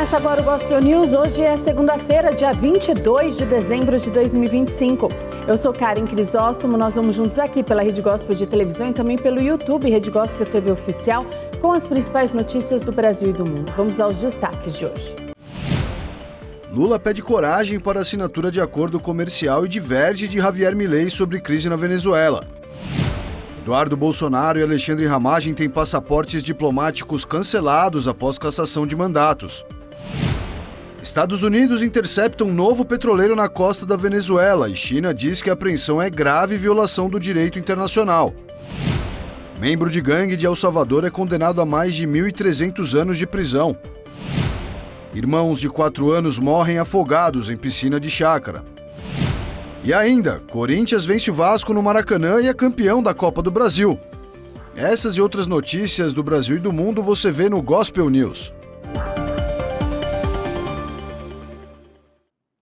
Começa agora o Gospel News. Hoje é segunda-feira, dia 22 de dezembro de 2025. Eu sou Karen Crisóstomo, nós vamos juntos aqui pela Rede Gospel de televisão e também pelo YouTube, Rede Gospel TV Oficial, com as principais notícias do Brasil e do mundo. Vamos aos destaques de hoje. Lula pede coragem para assinatura de acordo comercial e diverge de Javier Milei sobre crise na Venezuela. Eduardo Bolsonaro e Alexandre Ramagem têm passaportes diplomáticos cancelados após cassação de mandatos. Estados Unidos interceptam um novo petroleiro na costa da Venezuela e China diz que a apreensão é grave violação do direito internacional. Membro de gangue de El Salvador é condenado a mais de 1.300 anos de prisão. Irmãos de 4 anos morrem afogados em piscina de chácara. E ainda, Corinthians vence o Vasco no Maracanã e é campeão da Copa do Brasil. Essas e outras notícias do Brasil e do mundo você vê no Gospel News.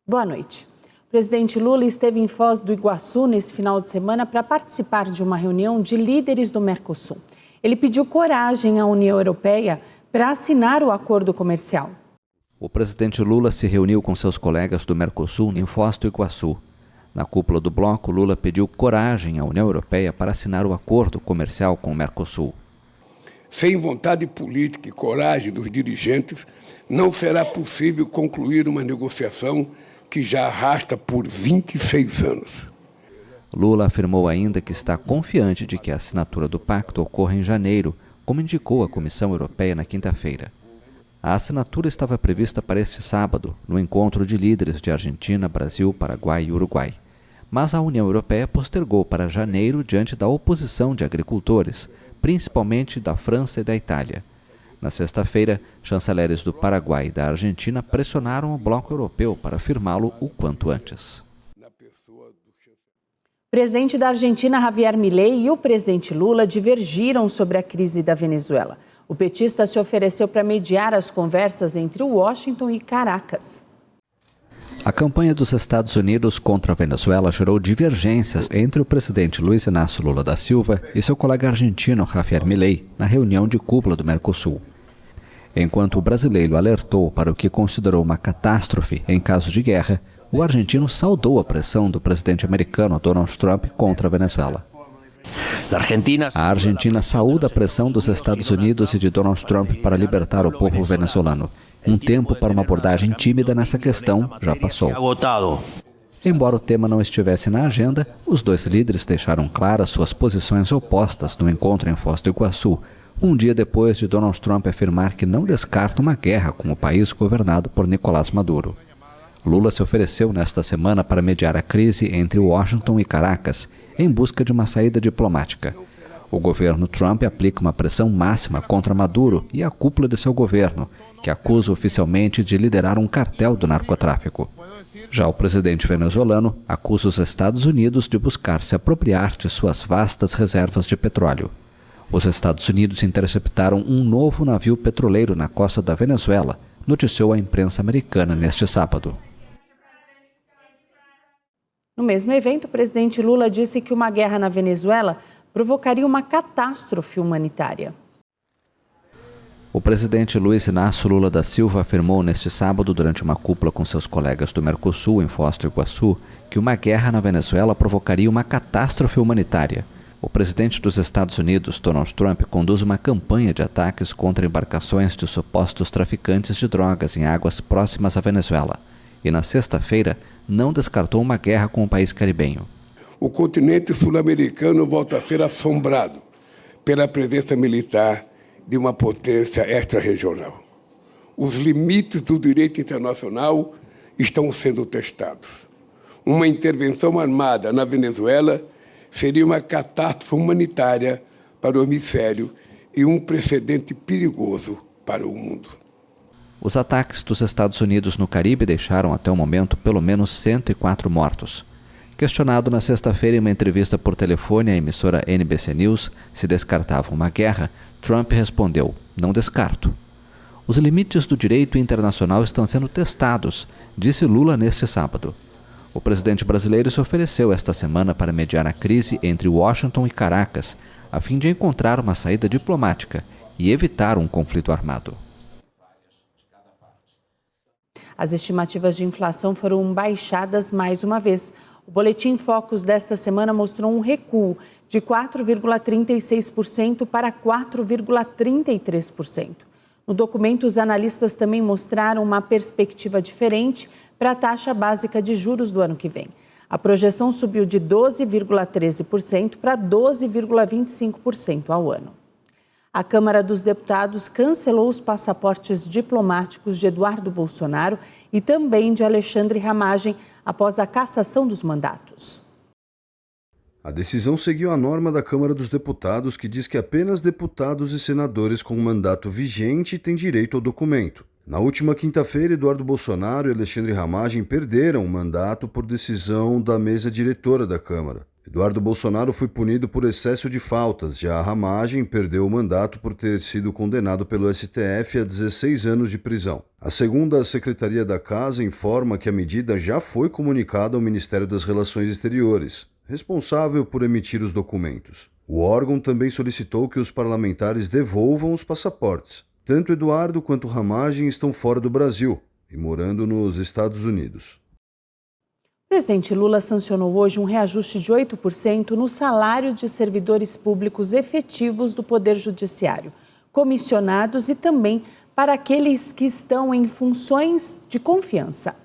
Boa noite. O presidente Lula esteve em Foz do Iguaçu nesse final de semana para participar de uma reunião de líderes do Mercosul. Ele pediu coragem à União Europeia para assinar o acordo comercial. O presidente Lula se reuniu com seus colegas do Mercosul em Foz do Iguaçu. Na cúpula do bloco, Lula pediu coragem à União Europeia para assinar o acordo comercial com o Mercosul. Sem vontade política e coragem dos dirigentes, não será possível concluir uma negociação que já arrasta por 26 anos. Lula afirmou ainda que está confiante de que a assinatura do pacto ocorra em janeiro, como indicou a Comissão Europeia na quinta-feira. A assinatura estava prevista para este sábado, no encontro de líderes de Argentina, Brasil, Paraguai e Uruguai. Mas a União Europeia postergou para janeiro diante da oposição de agricultores, principalmente da França e da Itália. Na sexta-feira, chanceleres do Paraguai e da Argentina pressionaram o bloco europeu para firmá-lo o quanto antes. O presidente da Argentina, Javier Milei, e o presidente Lula divergiram sobre a crise da Venezuela. O petista se ofereceu para mediar as conversas entre Washington e Caracas. A campanha dos Estados Unidos contra a Venezuela gerou divergências entre o presidente Luiz Inácio Lula da Silva e seu colega argentino Javier Milei na reunião de cúpula do Mercosul. Enquanto o brasileiro alertou para o que considerou uma catástrofe em caso de guerra, o argentino saudou a pressão do presidente americano Donald Trump contra a Venezuela. A Argentina saúda a pressão dos Estados Unidos e de Donald Trump para libertar o povo venezuelano. Um tempo para uma abordagem tímida nessa questão já passou. Embora o tema não estivesse na agenda, os dois líderes deixaram claras suas posições opostas no encontro em Foz do Iguaçu, um dia depois de Donald Trump afirmar que não descarta uma guerra com o país governado por Nicolás Maduro. Lula se ofereceu nesta semana para mediar a crise entre Washington e Caracas, em busca de uma saída diplomática. O governo Trump aplica uma pressão máxima contra Maduro e a cúpula de seu governo, que acusa oficialmente de liderar um cartel do narcotráfico. Já o presidente venezuelano acusa os Estados Unidos de buscar se apropriar de suas vastas reservas de petróleo. Os Estados Unidos interceptaram um novo navio petroleiro na costa da Venezuela, noticiou a imprensa americana neste sábado. No mesmo evento, o presidente Lula disse que uma guerra na Venezuela provocaria uma catástrofe humanitária. O presidente Luiz Inácio Lula da Silva afirmou neste sábado, durante uma cúpula com seus colegas do Mercosul, em Foz do Iguaçu, que uma guerra na Venezuela provocaria uma catástrofe humanitária. O presidente dos Estados Unidos, Donald Trump, conduz uma campanha de ataques contra embarcações de supostos traficantes de drogas em águas próximas à Venezuela. E na sexta-feira, não descartou uma guerra com o país caribenho. O continente sul-americano volta a ser assombrado pela presença militar de uma potência extra-regional. Os limites do direito internacional estão sendo testados. Uma intervenção armada na Venezuela seria uma catástrofe humanitária para o hemisfério e um precedente perigoso para o mundo. Os ataques dos Estados Unidos no Caribe deixaram até o momento pelo menos 104 mortos. Questionado na sexta-feira em uma entrevista por telefone à emissora NBC News se descartava uma guerra, Trump respondeu: "Não descarto." Os limites do direito internacional estão sendo testados, disse Lula neste sábado. O presidente brasileiro se ofereceu esta semana para mediar a crise entre Washington e Caracas, a fim de encontrar uma saída diplomática e evitar um conflito armado. As estimativas de inflação foram baixadas mais uma vez. O Boletim Focus desta semana mostrou um recuo de 4,36% para 4,33%. No documento, os analistas também mostraram uma perspectiva diferente para a taxa básica de juros do ano que vem. A projeção subiu de 12,13% para 12,25% ao ano. A Câmara dos Deputados cancelou os passaportes diplomáticos de Eduardo Bolsonaro e também de Alexandre Ramagem após a cassação dos mandatos. A decisão seguiu a norma da Câmara dos Deputados, que diz que apenas deputados e senadores com mandato vigente têm direito ao documento. Na última quinta-feira, Eduardo Bolsonaro e Alexandre Ramagem perderam o mandato por decisão da mesa diretora da Câmara. Eduardo Bolsonaro foi punido por excesso de faltas, já Ramagem perdeu o mandato por ter sido condenado pelo STF a 16 anos de prisão. A segunda Secretaria da Casa informa que a medida já foi comunicada ao Ministério das Relações Exteriores, responsável por emitir os documentos. O órgão também solicitou que os parlamentares devolvam os passaportes. Tanto Eduardo quanto Ramagem estão fora do Brasil e morando nos Estados Unidos. O presidente Lula sancionou hoje um reajuste de 8% no salário de servidores públicos efetivos do Poder Judiciário, comissionados e também para aqueles que estão em funções de confiança.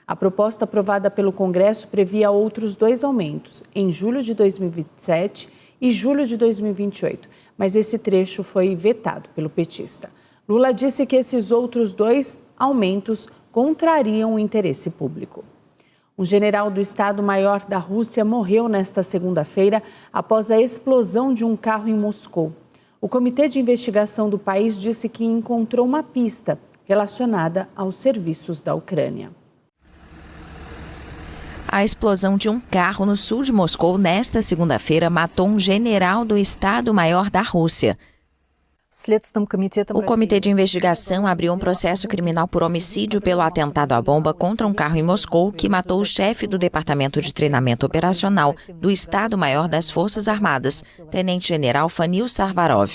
A proposta aprovada pelo Congresso previa outros 2 aumentos, em julho de 2027 e julho de 2028, mas esse trecho foi vetado pelo petista. Lula disse que esses outros 2 aumentos contrariam o interesse público. Um general do Estado-Maior da Rússia morreu nesta segunda-feira após a explosão de um carro em Moscou. O Comitê de Investigação do país disse que encontrou uma pista relacionada aos serviços da Ucrânia. A explosão de um carro no sul de Moscou nesta segunda-feira matou um general do Estado-Maior da Rússia. O Comitê de Investigação abriu um processo criminal por homicídio pelo atentado à bomba contra um carro em Moscou que matou o chefe do Departamento de Treinamento Operacional do Estado-Maior das Forças Armadas, Tenente-General Fanil Sarvarov.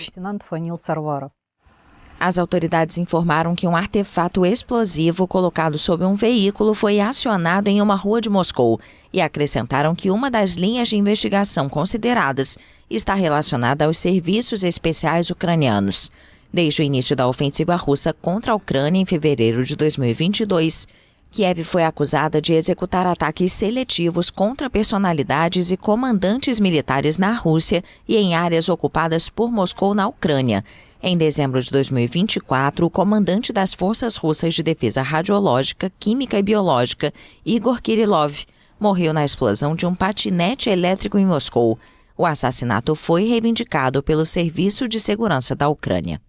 As autoridades informaram que um artefato explosivo colocado sob um veículo foi acionado em uma rua de Moscou e acrescentaram que uma das linhas de investigação consideradas está relacionada aos serviços especiais ucranianos. Desde o início da ofensiva russa contra a Ucrânia em fevereiro de 2022, Kiev foi acusada de executar ataques seletivos contra personalidades e comandantes militares na Rússia e em áreas ocupadas por Moscou na Ucrânia. Em dezembro de 2024, o comandante das Forças Russas de Defesa Radiológica, Química e Biológica, Igor Kirillov, morreu na explosão de um patinete elétrico em Moscou. O assassinato foi reivindicado pelo Serviço de Segurança da Ucrânia.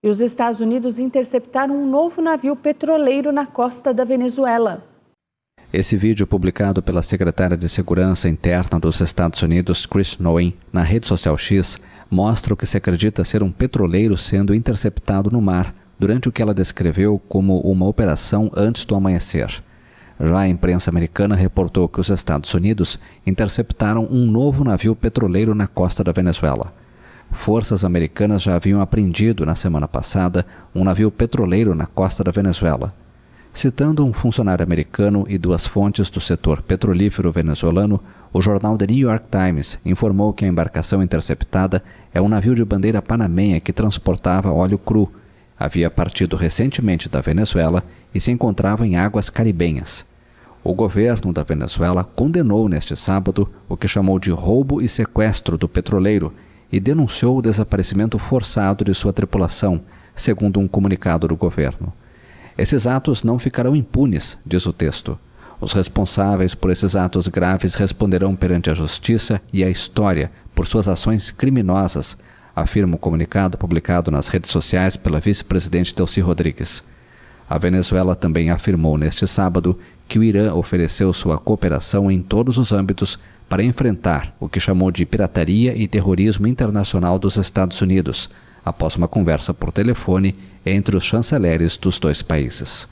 E os Estados Unidos interceptaram um novo navio petroleiro na costa da Venezuela. Esse vídeo, publicado pela secretária de Segurança Interna dos Estados Unidos, Chris Noem, na rede social X, mostra o que se acredita ser um petroleiro sendo interceptado no mar, durante o que ela descreveu como uma operação antes do amanhecer. Já a imprensa americana reportou que os Estados Unidos interceptaram um novo navio petroleiro na costa da Venezuela. Forças americanas já haviam apreendido na semana passada um navio petroleiro na costa da Venezuela. Citando um funcionário americano e 2 fontes do setor petrolífero venezuelano, o jornal The New York Times informou que a embarcação interceptada é um navio de bandeira panamenha que transportava óleo cru. Havia partido recentemente da Venezuela e se encontrava em águas caribenhas. O governo da Venezuela condenou neste sábado o que chamou de roubo e sequestro do petroleiro e denunciou o desaparecimento forçado de sua tripulação, segundo um comunicado do governo. Esses atos não ficarão impunes, diz o texto. Os responsáveis por esses atos graves responderão perante a justiça e a história por suas ações criminosas, afirma o comunicado publicado nas redes sociais pela vice-presidente Delcy Rodrigues. A Venezuela também afirmou neste sábado que o Irã ofereceu sua cooperação em todos os âmbitos para enfrentar o que chamou de pirataria e terrorismo internacional dos Estados Unidos, após uma conversa por telefone entre os chanceleres dos 2 países.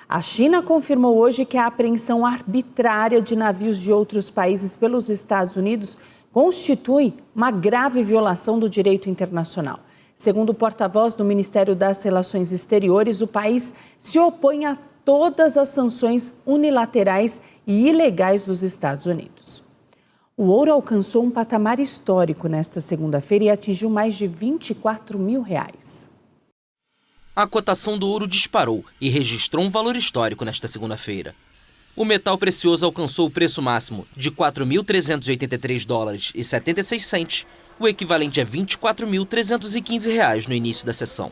A China confirmou hoje que a apreensão arbitrária de navios de outros países pelos Estados Unidos constitui uma grave violação do direito internacional. Segundo o porta-voz do Ministério das Relações Exteriores, o país se opõe a todas as sanções unilaterais e ilegais dos Estados Unidos. O ouro alcançou um patamar histórico nesta segunda-feira e atingiu mais de R$24 mil. A cotação do ouro disparou e registrou um valor histórico nesta segunda-feira. O metal precioso alcançou o preço máximo de $4.383,76, o equivalente a R$ 24.315 no início da sessão.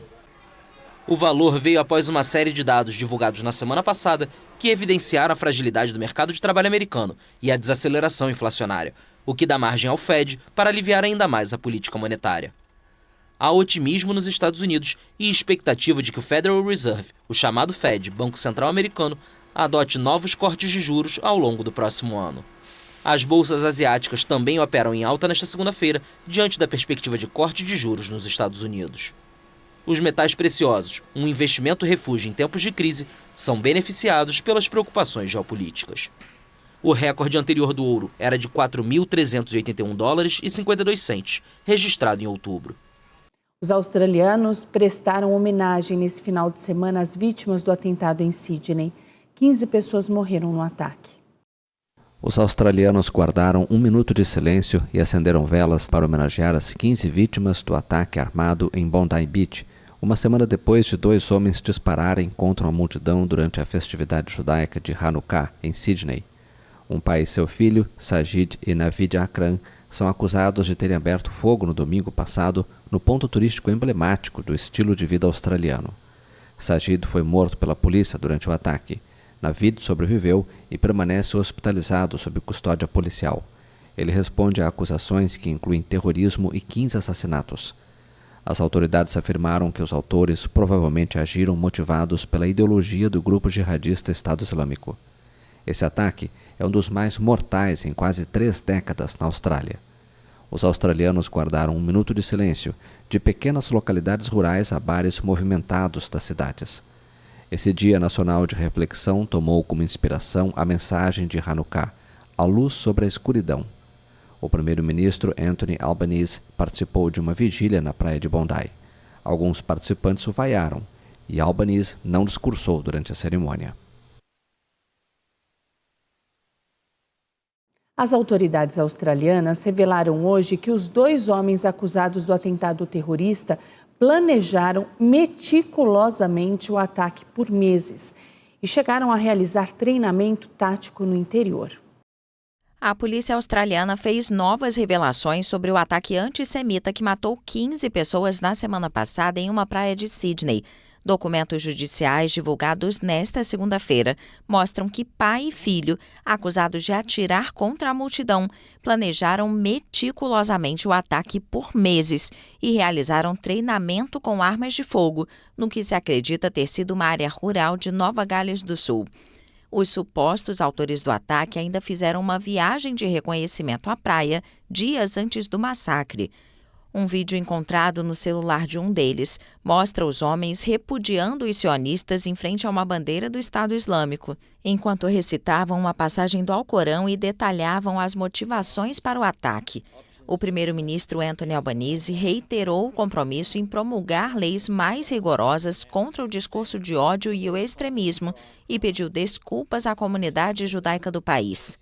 O valor veio após uma série de dados divulgados na semana passada que evidenciaram a fragilidade do mercado de trabalho americano e a desaceleração inflacionária, o que dá margem ao Fed para aliviar ainda mais a política monetária. Há otimismo nos Estados Unidos e expectativa de que o Federal Reserve, o chamado Fed, Banco Central Americano, adote novos cortes de juros ao longo do próximo ano. As bolsas asiáticas também operam em alta nesta segunda-feira, diante da perspectiva de corte de juros nos Estados Unidos. Os metais preciosos, um investimento refúgio em tempos de crise, são beneficiados pelas preocupações geopolíticas. O recorde anterior do ouro era de $4.381,52, registrado em outubro. Os australianos prestaram homenagem nesse final de semana às vítimas do atentado em Sydney. 15 pessoas morreram no ataque. Os australianos guardaram 1 minuto de silêncio e acenderam velas para homenagear as 15 vítimas do ataque armado em Bondi Beach, uma semana depois de 2 homens dispararem contra uma multidão durante a festividade judaica de Hanukkah, em Sydney. Um pai e seu filho, Sajid e Navid Akram, são acusados de terem aberto fogo no domingo passado no ponto turístico emblemático do estilo de vida australiano. Sajid foi morto pela polícia durante o ataque. Navid sobreviveu e permanece hospitalizado sob custódia policial. Ele responde a acusações que incluem terrorismo e 15 assassinatos. As autoridades afirmaram que os autores provavelmente agiram motivados pela ideologia do grupo jihadista Estado Islâmico. Esse ataque é um dos mais mortais em quase 3 décadas na Austrália. Os australianos guardaram 1 minuto de silêncio, de pequenas localidades rurais a bares movimentados das cidades. Esse Dia Nacional de Reflexão tomou como inspiração a mensagem de Hanukkah, a luz sobre a escuridão. O primeiro-ministro Anthony Albanese participou de uma vigília na praia de Bondi. Alguns participantes o vaiaram e Albanese não discursou durante a cerimônia. As autoridades australianas revelaram hoje que os 2 homens acusados do atentado terrorista planejaram meticulosamente o ataque por meses e chegaram a realizar treinamento tático no interior. A polícia australiana fez novas revelações sobre o ataque antissemita que matou 15 pessoas na semana passada em uma praia de Sydney. Documentos judiciais divulgados nesta segunda-feira mostram que pai e filho, acusados de atirar contra a multidão, planejaram meticulosamente o ataque por meses e realizaram treinamento com armas de fogo, no que se acredita ter sido uma área rural de Nova Gales do Sul. Os supostos autores do ataque ainda fizeram uma viagem de reconhecimento à praia dias antes do massacre. Um vídeo encontrado no celular de um deles mostra os homens repudiando os sionistas em frente a uma bandeira do Estado Islâmico, enquanto recitavam uma passagem do Alcorão e detalhavam as motivações para o ataque. O primeiro-ministro Anthony Albanese reiterou o compromisso em promulgar leis mais rigorosas contra o discurso de ódio e o extremismo e pediu desculpas à comunidade judaica do país.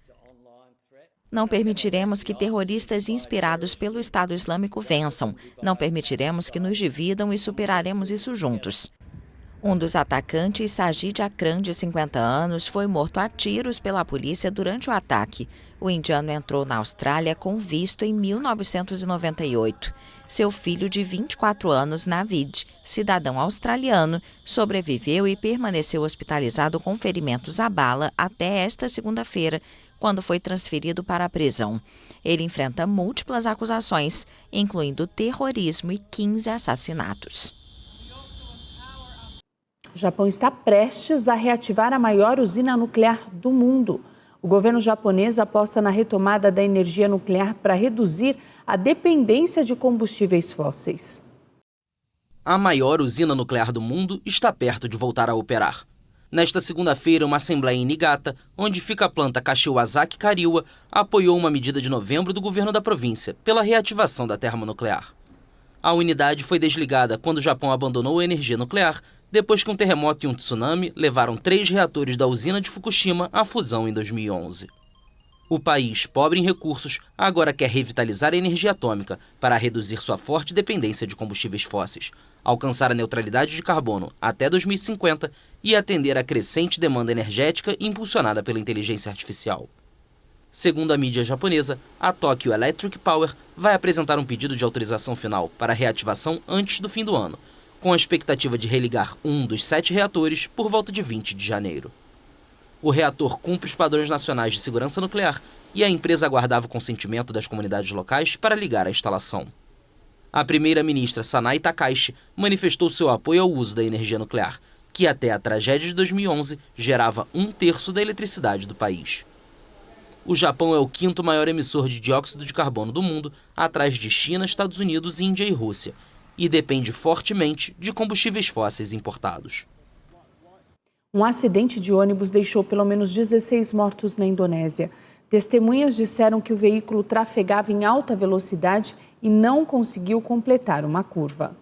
Não permitiremos que terroristas inspirados pelo Estado Islâmico vençam. Não permitiremos que nos dividam e superaremos isso juntos. Um dos atacantes, Sajid Akram, de 50 anos, foi morto a tiros pela polícia durante o ataque. O indiano entrou na Austrália com visto em 1998. Seu filho de 24 anos, Navid, cidadão australiano, sobreviveu e permaneceu hospitalizado com ferimentos à bala até esta segunda-feira, quando foi transferido para a prisão. Ele enfrenta múltiplas acusações, incluindo terrorismo e 15 assassinatos. O Japão está prestes a reativar a maior usina nuclear do mundo. O governo japonês aposta na retomada da energia nuclear para reduzir a dependência de combustíveis fósseis. A maior usina nuclear do mundo está perto de voltar a operar. Nesta segunda-feira, uma assembleia em Niigata, onde fica a planta Kashiwazaki Kariwa, apoiou uma medida de novembro do governo da província pela reativação da termonuclear. A unidade foi desligada quando o Japão abandonou a energia nuclear, depois que um terremoto e um tsunami levaram 3 reatores da usina de Fukushima à fusão em 2011. O país, pobre em recursos, agora quer revitalizar a energia atômica para reduzir sua forte dependência de combustíveis fósseis, alcançar a neutralidade de carbono até 2050 e atender à crescente demanda energética impulsionada pela inteligência artificial. Segundo a mídia japonesa, a Tokyo Electric Power vai apresentar um pedido de autorização final para a reativação antes do fim do ano, com a expectativa de religar um dos 7 reatores por volta de 20 de janeiro. O reator cumpre os padrões nacionais de segurança nuclear e a empresa aguardava o consentimento das comunidades locais para ligar a instalação. A primeira-ministra Sanai Takaichi manifestou seu apoio ao uso da energia nuclear, que até a tragédia de 2011 gerava 1/3 da eletricidade do país. O Japão é o 5º maior emissor de dióxido de carbono do mundo, atrás de China, Estados Unidos, Índia e Rússia, e depende fortemente de combustíveis fósseis importados. Um acidente de ônibus deixou pelo menos 16 mortos na Indonésia. Testemunhas disseram que o veículo trafegava em alta velocidade e não conseguiu completar uma curva.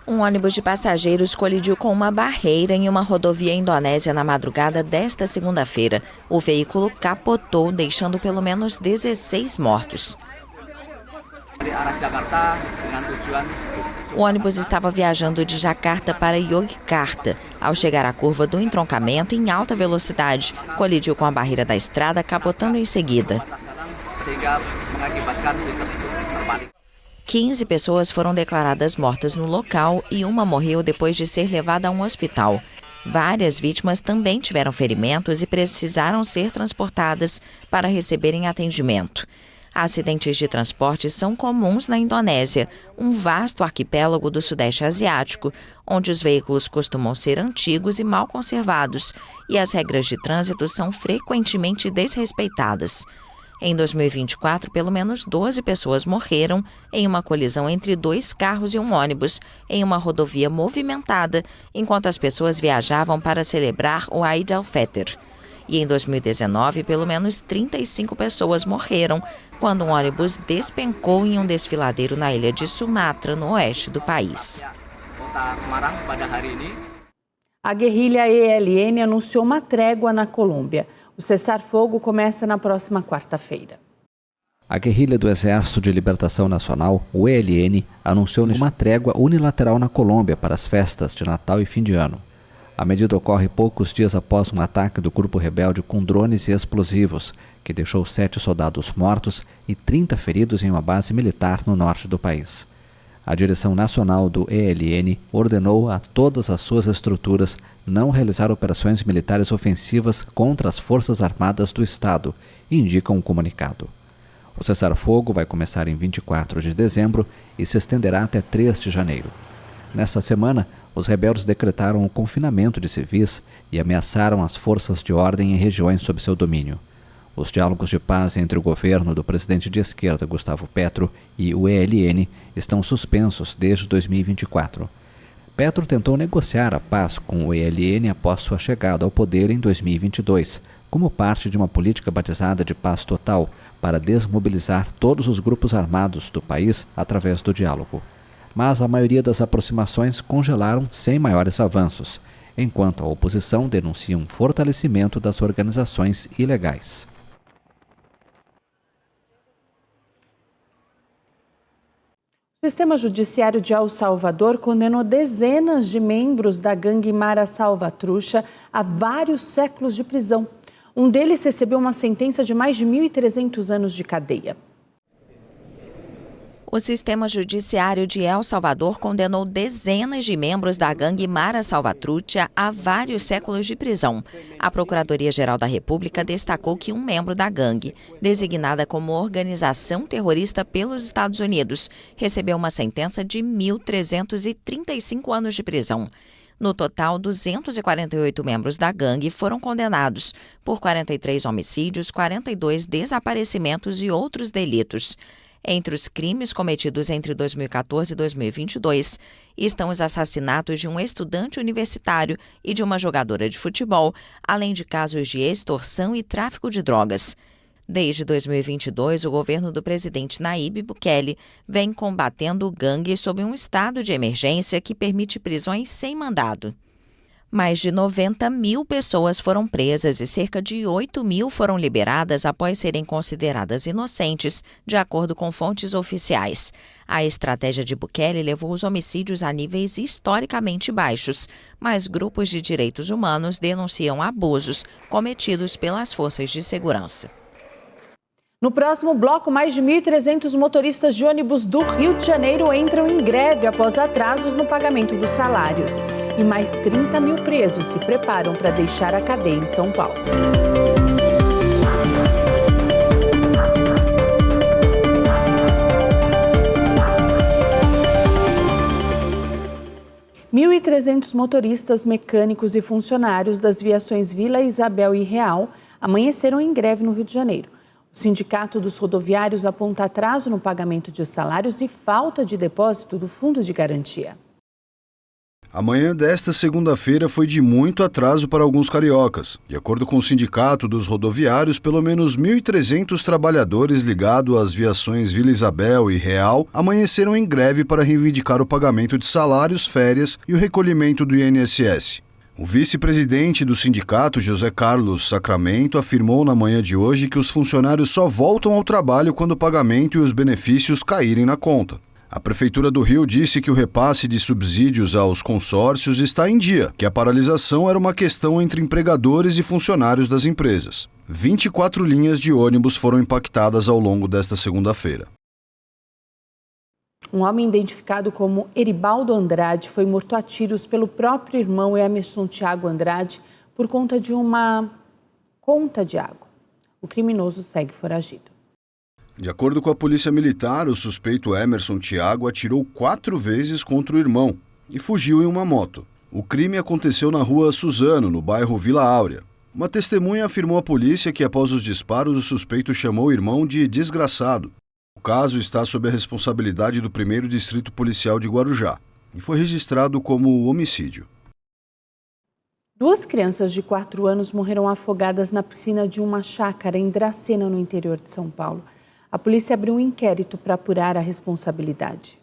Um ônibus de passageiros colidiu com uma barreira em uma rodovia indonésia na madrugada desta segunda-feira. O veículo capotou, deixando pelo menos 16 mortos. O ônibus estava viajando de Jakarta para Yogyakarta. Ao chegar à curva do entroncamento em alta velocidade, colidiu com a barreira da estrada, capotando em seguida. 15 pessoas foram declaradas mortas no local e uma morreu depois de ser levada a um hospital. Várias vítimas também tiveram ferimentos e precisaram ser transportadas para receberem atendimento. Acidentes de transporte são comuns na Indonésia, um vasto arquipélago do Sudeste Asiático, onde os veículos costumam ser antigos e mal conservados, e as regras de trânsito são frequentemente desrespeitadas. Em 2024, pelo menos 12 pessoas morreram em uma colisão entre 2 carros e um ônibus, em uma rodovia movimentada, enquanto as pessoas viajavam para celebrar o Eid al-Fitr. E em 2019, pelo menos 35 pessoas morreram quando um ônibus despencou em um desfiladeiro na ilha de Sumatra, no oeste do país. A guerrilha ELN anunciou uma trégua na Colômbia. O cessar-fogo começa na próxima quarta-feira. A guerrilha do Exército de Libertação Nacional, o ELN, anunciou uma trégua unilateral na Colômbia para as festas de Natal e fim de ano. A medida ocorre poucos dias após um ataque do grupo rebelde com drones e explosivos, que deixou 7 soldados mortos e 30 feridos em uma base militar no norte do país. A direção nacional do ELN ordenou a todas as suas estruturas não realizar operações militares ofensivas contra as Forças Armadas do Estado, indica um comunicado. O cessar-fogo vai começar em 24 de dezembro e se estenderá até 3 de janeiro. Nesta semana, os rebeldes decretaram o confinamento de civis e ameaçaram as forças de ordem em regiões sob seu domínio. Os diálogos de paz entre o governo do presidente de esquerda, Gustavo Petro, e o ELN estão suspensos desde 2024. Petro tentou negociar a paz com o ELN após sua chegada ao poder em 2022, como parte de uma política batizada de paz total, para desmobilizar todos os grupos armados do país através do diálogo. Mas a maioria das aproximações congelaram sem maiores avanços, enquanto a oposição denuncia um fortalecimento das organizações ilegais. O sistema judiciário de El Salvador condenou dezenas de membros da gangue Mara Salvatrucha a vários séculos de prisão. Um deles recebeu uma sentença de mais de 1.300 anos de cadeia. O sistema judiciário de El Salvador condenou dezenas de membros da gangue Mara Salvatrucha a vários séculos de prisão. A Procuradoria-Geral da República destacou que um membro da gangue, designada como organização terrorista pelos Estados Unidos, recebeu uma sentença de 1.335 anos de prisão. No total, 248 membros da gangue foram condenados por 43 homicídios, 42 desaparecimentos e outros delitos. Entre os crimes cometidos entre 2014 e 2022 estão os assassinatos de um estudante universitário e de uma jogadora de futebol, além de casos de extorsão e tráfico de drogas. Desde 2022, o governo do presidente Nayib Bukele vem combatendo gangues sob um estado de emergência que permite prisões sem mandado. Mais de 90 mil pessoas foram presas e cerca de 8 mil foram liberadas após serem consideradas inocentes, de acordo com fontes oficiais. A estratégia de Bukele levou os homicídios a níveis historicamente baixos, mas grupos de direitos humanos denunciam abusos cometidos pelas forças de segurança. No próximo bloco, mais de 1.300 motoristas de ônibus do Rio de Janeiro entram em greve após atrasos no pagamento dos salários. E mais 30 mil presos se preparam para deixar a cadeia em São Paulo. Mil 1.300 motoristas, mecânicos e funcionários das viações Vila Isabel e Real amanheceram em greve no Rio de Janeiro. O Sindicato dos Rodoviários aponta atraso no pagamento de salários e falta de depósito do Fundo de Garantia. A manhã desta segunda-feira foi de muito atraso para alguns cariocas. De acordo com o Sindicato dos Rodoviários, pelo menos 1.300 trabalhadores ligados às viações Vila Isabel e Real amanheceram em greve para reivindicar o pagamento de salários, férias e o recolhimento do INSS. O vice-presidente do sindicato, José Carlos Sacramento, afirmou na manhã de hoje que os funcionários só voltam ao trabalho quando o pagamento e os benefícios caírem na conta. A Prefeitura do Rio disse que o repasse de subsídios aos consórcios está em dia, que a paralisação era uma questão entre empregadores e funcionários das empresas. 24 linhas de ônibus foram impactadas ao longo desta segunda-feira. Um homem identificado como Eribaldo Andrade foi morto a tiros pelo próprio irmão Emerson Thiago Andrade por conta de uma conta de água. O criminoso segue foragido. De acordo com a Polícia Militar, o suspeito Emerson Thiago atirou 4 vezes contra o irmão e fugiu em uma moto. O crime aconteceu na rua Suzano, no bairro Vila Áurea. Uma testemunha afirmou à polícia que após os disparos o suspeito chamou o irmão de desgraçado. O caso está sob a responsabilidade do 1º Distrito Policial de Guarujá e foi registrado como homicídio. 2 crianças de 4 anos morreram afogadas na piscina de uma chácara em Dracena, no interior de São Paulo. A polícia abriu um inquérito para apurar a responsabilidade.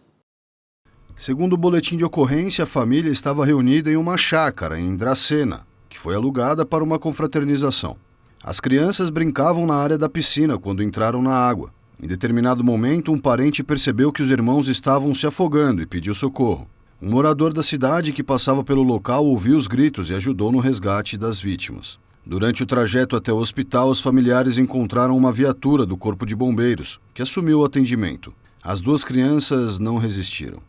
Segundo o boletim de ocorrência, a família estava reunida em uma chácara em Dracena, que foi alugada para uma confraternização. As crianças brincavam na área da piscina quando entraram na água. Em determinado momento, um parente percebeu que os irmãos estavam se afogando e pediu socorro. Um morador da cidade que passava pelo local ouviu os gritos e ajudou no resgate das vítimas. Durante o trajeto até o hospital, os familiares encontraram uma viatura do Corpo de Bombeiros, que assumiu o atendimento. As 2 crianças não resistiram.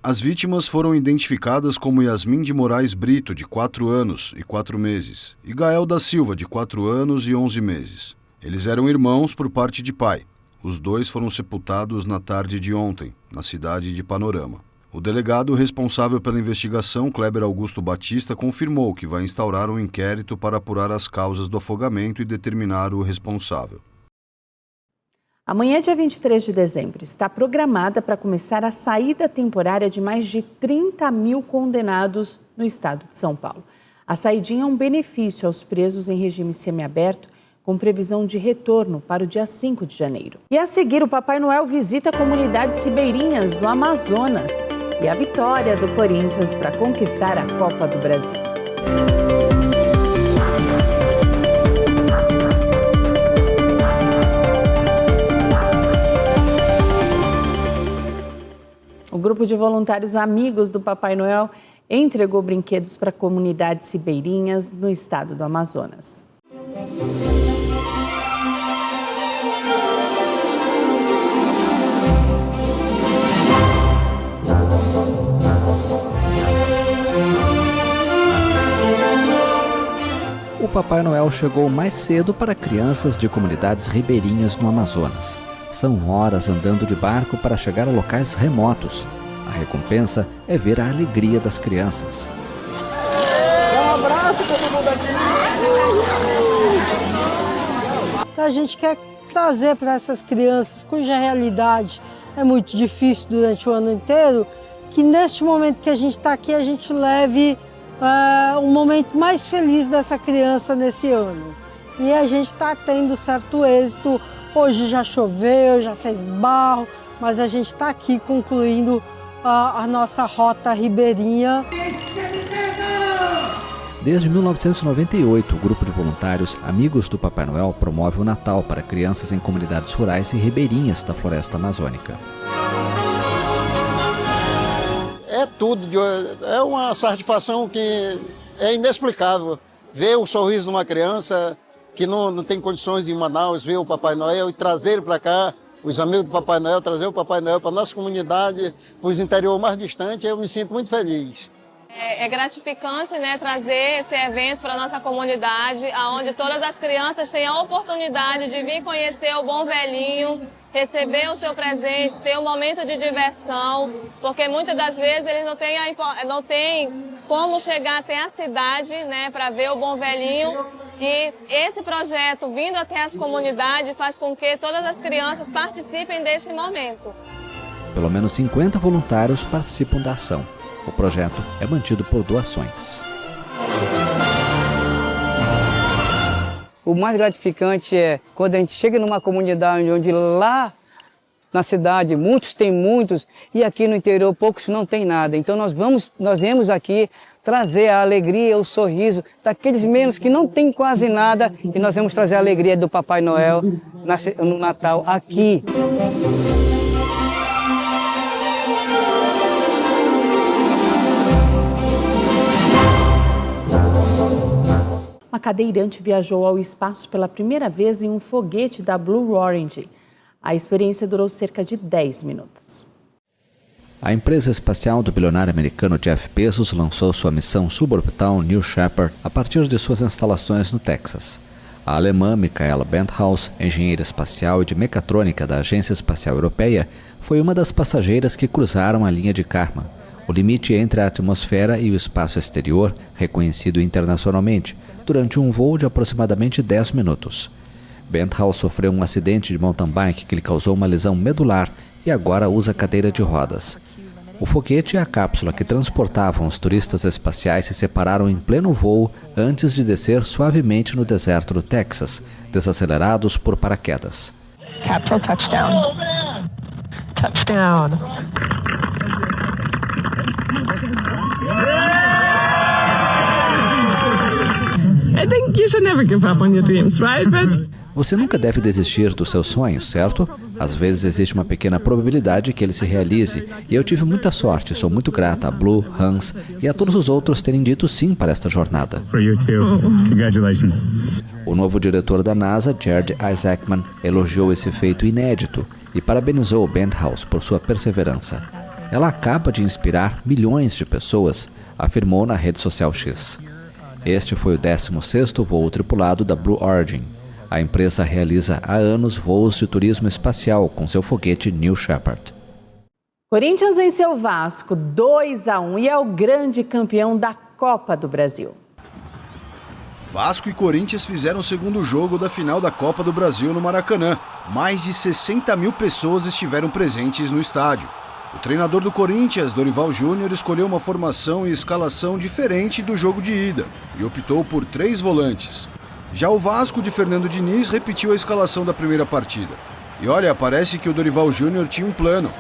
As vítimas foram identificadas como Yasmin de Moraes Brito, de 4 anos e 4 meses, e Gael da Silva, de 4 anos e 11 meses. Eles eram irmãos por parte de pai. Os 2 foram sepultados na tarde de ontem, na cidade de Panorama. O delegado responsável pela investigação, Kleber Augusto Batista, confirmou que vai instaurar um inquérito para apurar as causas do afogamento e determinar o responsável. Amanhã, dia 23 de dezembro, está programada para começar a saída temporária de mais de 30 mil condenados no estado de São Paulo. A saidinha é um benefício aos presos em regime semiaberto, com previsão de retorno para o dia 5 de janeiro. E a seguir, o Papai Noel visita comunidades ribeirinhas do Amazonas e a vitória do Corinthians para conquistar a Copa do Brasil. O grupo de voluntários amigos do Papai Noel entregou brinquedos para comunidades ribeirinhas no estado do Amazonas. O Papai Noel chegou mais cedo para crianças de comunidades ribeirinhas no Amazonas. São horas andando de barco para chegar a locais remotos. A recompensa é ver a alegria das crianças. Um abraço para todo mundo aqui. A gente quer trazer para essas crianças, cuja realidade é muito difícil durante o ano inteiro, que neste momento que a gente está aqui, a gente leve um momento mais feliz dessa criança nesse ano. e a gente está tendo certo êxito. Hoje já choveu, já fez barro, mas a gente está aqui concluindo a nossa rota ribeirinha. Desde 1998, o grupo de voluntários Amigos do Papai Noel promove o Natal para crianças em comunidades rurais e ribeirinhas da floresta amazônica. É tudo, é uma satisfação que é inexplicável. Ver o sorriso de uma criança que não tem condições de ir em Manaus, ver o Papai Noel e trazer ele para cá, os amigos do Papai Noel, trazer o Papai Noel para a nossa comunidade, para os interior mais distantes, eu me sinto muito feliz. É gratificante, né, trazer esse evento para a nossa comunidade, onde todas as crianças têm a oportunidade de vir conhecer o Bom Velhinho, receber o seu presente, ter um momento de diversão, porque muitas das vezes eles não têm como chegar até a cidade, né, para ver o Bom Velhinho. E esse projeto, vindo até as comunidades, faz com que todas as crianças participem desse momento. Pelo menos 50 voluntários participam da ação. O projeto é mantido por doações. O mais gratificante é quando a gente chega numa comunidade onde lá na cidade muitos têm muitos e aqui no interior poucos não têm nada. Então nós viemos aqui trazer a alegria, o sorriso daqueles menos que não têm quase nada e nós vamos trazer a alegria do Papai Noel no Natal aqui. Uma cadeirante viajou ao espaço pela primeira vez em um foguete da Blue Origin. A experiência durou cerca de 10 minutos. A empresa espacial do bilionário americano Jeff Bezos lançou sua missão suborbital New Shepard a partir de suas instalações no Texas. A alemã Michaela Benthaus, engenheira espacial e de mecatrônica da Agência Espacial Europeia, foi uma das passageiras que cruzaram a linha de Kármán, o limite entre a atmosfera e o espaço exterior, reconhecido internacionalmente, durante um voo de aproximadamente 10 minutos. Benthaus sofreu um acidente de mountain bike que lhe causou uma lesão medular e agora usa cadeira de rodas. O foguete e a cápsula que transportavam os turistas espaciais se separaram em pleno voo antes de descer suavemente no deserto do Texas, desacelerados por paraquedas. Capsule touchdown. Touchdown. I think you should never give up on your dreams, right? Você nunca deve desistir dos seus sonhos, certo? Às vezes existe uma pequena probabilidade que ele se realize, e eu tive muita sorte e sou muito grata a Blue, Hans e a todos os outros terem dito sim para esta jornada. For you too. Congratulations. O novo diretor da NASA, Jared Isaacman, elogiou esse feito inédito e parabenizou Benthaus por sua perseverança. Ela acaba de inspirar milhões de pessoas, afirmou na rede social X. Este foi o 16º voo tripulado da Blue Origin. A empresa realiza há anos voos de turismo espacial com seu foguete New Shepard. Corinthians venceu o Vasco 2-1 e é o grande campeão da Copa do Brasil. Vasco e Corinthians fizeram o segundo jogo da final da Copa do Brasil no Maracanã. Mais de 60 mil pessoas estiveram presentes no estádio. O treinador do Corinthians, Dorival Júnior, escolheu uma formação e escalação diferente do jogo de ida e optou por 3 volantes. Já o Vasco, de Fernando Diniz, repetiu a escalação da primeira partida. E olha, parece que o Dorival Júnior tinha um plano.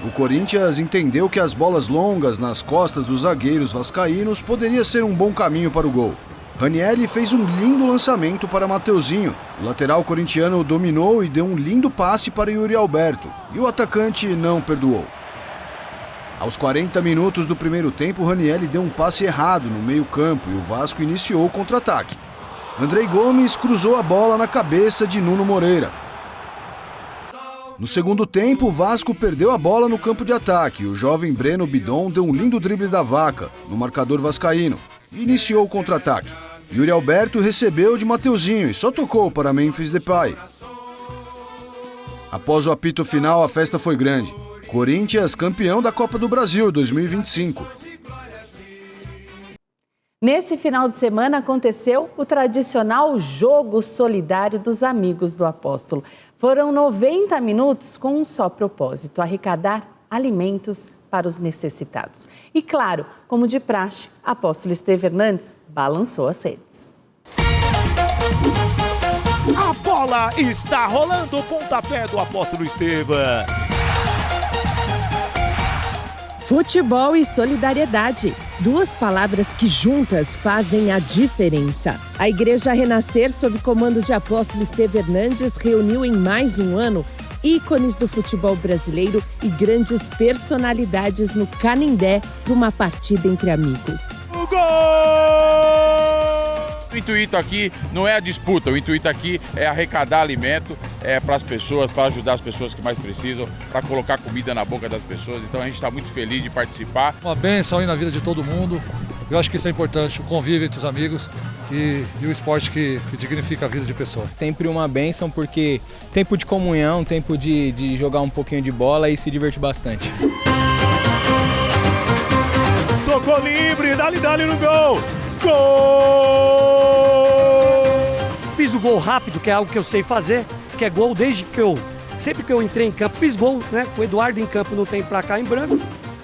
O Corinthians entendeu que as bolas longas nas costas dos zagueiros vascaínos poderia ser um bom caminho para o gol. Ranieri fez um lindo lançamento para Mateuzinho. O lateral corintiano dominou e deu um lindo passe para Yuri Alberto. E o atacante não perdoou. Aos 40 minutos do primeiro tempo, Ranieri deu um passe errado no meio-campo e o Vasco iniciou o contra-ataque. Andrei Gomes cruzou a bola na cabeça de Nuno Moreira. No segundo tempo, o Vasco perdeu a bola no campo de ataque e o jovem Breno Bidon deu um lindo drible da vaca no marcador vascaíno e iniciou o contra-ataque. Yuri Alberto recebeu de Mateuzinho e só tocou para Memphis Depay. Após o apito final, a festa foi grande. Corinthians campeão da Copa do Brasil 2025. Nesse final de semana aconteceu o tradicional Jogo Solidário dos Amigos do Apóstolo. Foram 90 minutos com um só propósito: arrecadar alimentos para os necessitados. E claro, como de praxe, Apóstolo Esteve Fernandes balançou as redes. A bola está rolando, o pontapé do Apóstolo Estevam. Futebol e solidariedade. Duas palavras que juntas fazem a diferença. A Igreja Renascer, sob comando de Apóstolo Estevam Hernandes, reuniu em mais um ano ícones do futebol brasileiro e grandes personalidades no Canindé para uma partida entre amigos. O gol! O intuito aqui não é a disputa, o intuito aqui é arrecadar alimento para as pessoas, para ajudar as pessoas que mais precisam, para colocar comida na boca das pessoas. Então a gente está muito feliz de participar. Uma bênção aí na vida de todo mundo. Eu acho que isso é importante, o convívio entre os amigos e o esporte que dignifica a vida de pessoas. Sempre uma bênção, porque tempo de comunhão, tempo de jogar um pouquinho de bola e se divertir bastante. Tocou livre, dali no gol! Gol! Fiz o gol rápido, que é algo que eu sei fazer, que é gol desde que sempre que eu entrei em campo, fiz gol, né? O Eduardo em campo não tem placar em branco.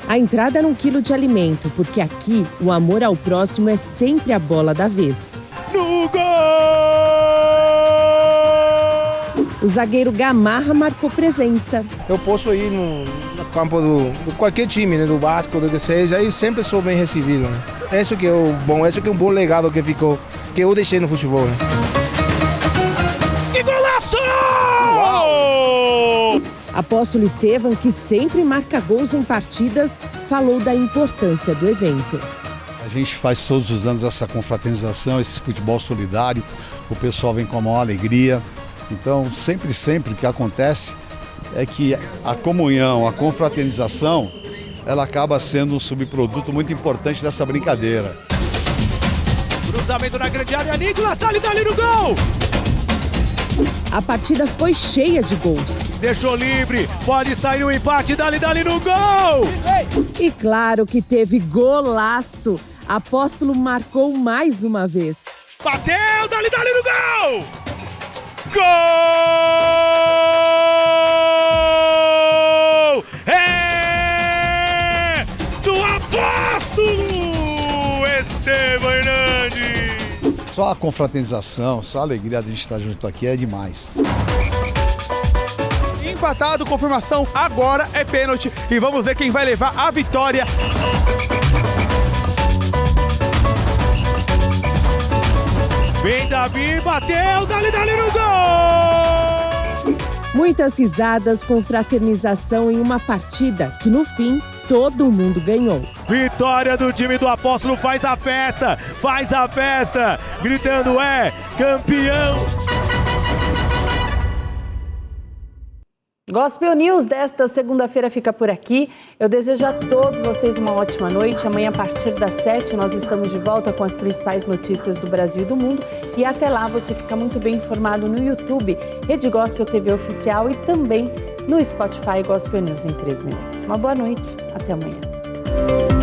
A entrada era 1 quilo de alimento, porque aqui o amor ao próximo é sempre a bola da vez. No gol! O zagueiro Gamarra marcou presença. Eu posso ir no campo do qualquer time, né? Do Vasco, do que seja, e sempre sou bem recebido. Né? Isso que é o bom, isso que é um bom legado que ficou, que eu deixei no futebol. Né? E golaço! Uau! Apóstolo Estevam, que sempre marca gols em partidas, falou da importância do evento. A gente faz todos os anos essa confraternização, esse futebol solidário, o pessoal vem com a maior alegria. Então, sempre que acontece, é que a comunhão, a confraternização, ela acaba sendo um subproduto muito importante dessa brincadeira. Cruzamento na grande área, Nicolas, dali no gol! A partida foi cheia de gols. Deixou livre, pode sair o empate, dali no gol! E claro que teve golaço. Apóstolo marcou mais uma vez. Bateu, dali no gol! Gol! É do Apóstolo Estevam Hernandes! Só a confraternização, só a alegria de a gente estar junto aqui é demais. Empatado, confirmação, agora é pênalti e vamos ver quem vai levar a vitória. Vem Davi, bateu, dali no gol! Muitas risadas, confraternização em uma partida que no fim todo mundo ganhou. Vitória do time do Apóstolo, faz a festa, gritando campeão! Gospel News desta segunda-feira fica por aqui. Eu desejo a todos vocês uma ótima noite. Amanhã, a partir das 7, nós estamos de volta com as principais notícias do Brasil e do mundo. E até lá você fica muito bem informado no YouTube, Rede Gospel TV Oficial e também no Spotify Gospel News em 3 minutos. Uma boa noite, até amanhã.